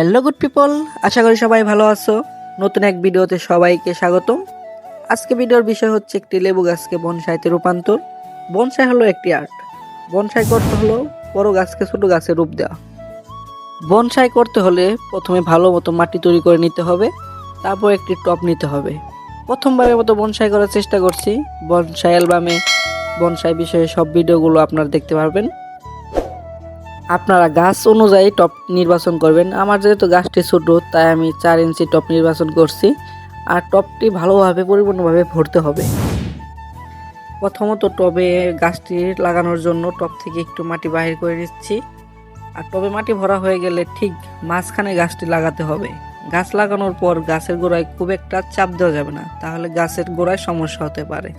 Hello good people, আশা করি সবাই ভালো আছো। নতুন এক ভিডিওতে সবাইকে স্বাগতম। আজকে ভিডিওর বিষয় হচ্ছে একটি লেবু গাছকে বনসাইতে রূপান্তর। বনসাই হলো একটি আর্ট। বনসাই করতে হলো বড় গাছকে ছোট গাছে রূপ দেওয়া। বনসাই করতে হলে প্রথমে ভালো মতো মাটি তৈরি করে নিতে হবে, তারপর একটি টব নিতে হবে। প্রথমবারের মতো বনসাই করার চেষ্টা করছি। বনসাই অ্যালবামে বনসাই বিষয়ে সব ভিডিওগুলো আপনারা দেখতে পারবেন। আপনারা গাছ অনুযায়ী টপ নির্বাচন করবেন। আমার যেহেতু গাছটি ছোট, তাই আমি 4 ইঞ্চি টপ নির্বাচন করছি। আর টপটি ভালোভাবে পরিপূর্ণভাবে ভরতে হবে। প্রথমত টবে গাছটি লাগানোর জন্য টব থেকে একটু মাটি বাহির করে নিচ্ছি। আর টবে মাটি ভরা হয়ে গেলে ঠিক মাঝখানে গাছটি লাগাতে হবে। গাছ লাগানোর পর গাছের গোড়ায় খুব একটা চাপ দেওয়া যাবে না, তাহলে গাছের গোড়ায় সমস্যা হতে পারে।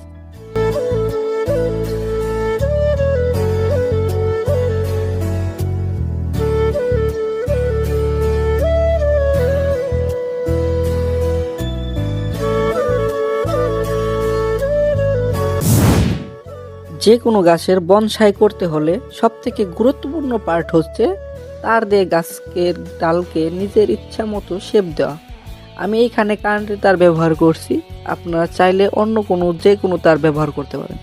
যে কোনো গাছের বনসাই করতে হলে সবথেকে গুরুত্বপূর্ণ পার্ট হচ্ছে তার দিয়ে গাছের ডালকে নিজের ইচ্ছা মতো শেপ দেওয়া। আমি এইখানে কারেন্টের তার ব্যবহার করছি, আপনারা চাইলে অন্য যে কোনো তার ব্যবহার করতে পারেন।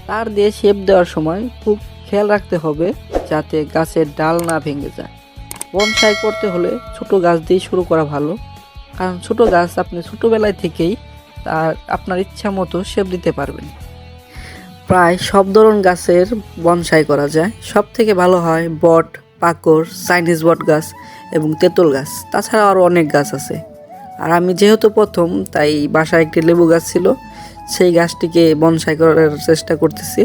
তার দিয়ে শেপ দেওয়ার সময় খুব খেয়াল রাখতে হবে যাতে গাছের ডাল না ভেঙে যায়। বনসাই করতে হলে ছোট গাছ দিয়ে শুরু করা ভালো, কারণ ছোট গাছ আপনি ছোটোবেলায় থেকেই তার আপনার ইচ্ছা মতো শেপ দিতে পারবেন। প্রায় সব ধরনের গাছের বনসাই করা যায়। সব থেকে ভালো হয় বট, পাকড়, চাইনিজ বট গাছ এবং তেঁতুল গাছ। তাছাড়া আরও অনেক গাছ আছে। আর আমি যেহেতু প্রথম, তাই বাসায় একটি লেবু গাছ ছিল, সেই গাছটিকে বনসাই করার চেষ্টা করতেছি।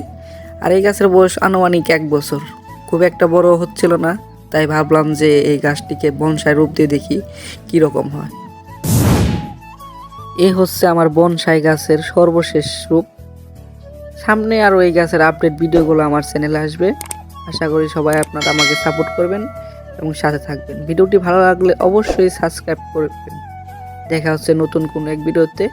আর এই গাছের বয়স আনুমানিক 1 বছর। খুব একটা বড় হচ্ছিল না, তাই ভাবলাম যে এই গাছটিকে বনসাই রূপ দিয়ে দেখি কীরকম হয়। এ হচ্ছে আমার বনসাই গাছের সর্বশেষ রূপ। সামনে আরও এই গাছের আপডেট ভিডিওগুলো আমার চ্যানেলে আসবে। আশা করি সবাই আপনারা আমাকে সাপোর্ট করবেন এবং সাথে থাকবেন। ভিডিওটি ভালো লাগলে অবশ্যই সাবস্ক্রাইব করবেন। দেখা হচ্ছে নতুন কোনো এক ভিডিওতে।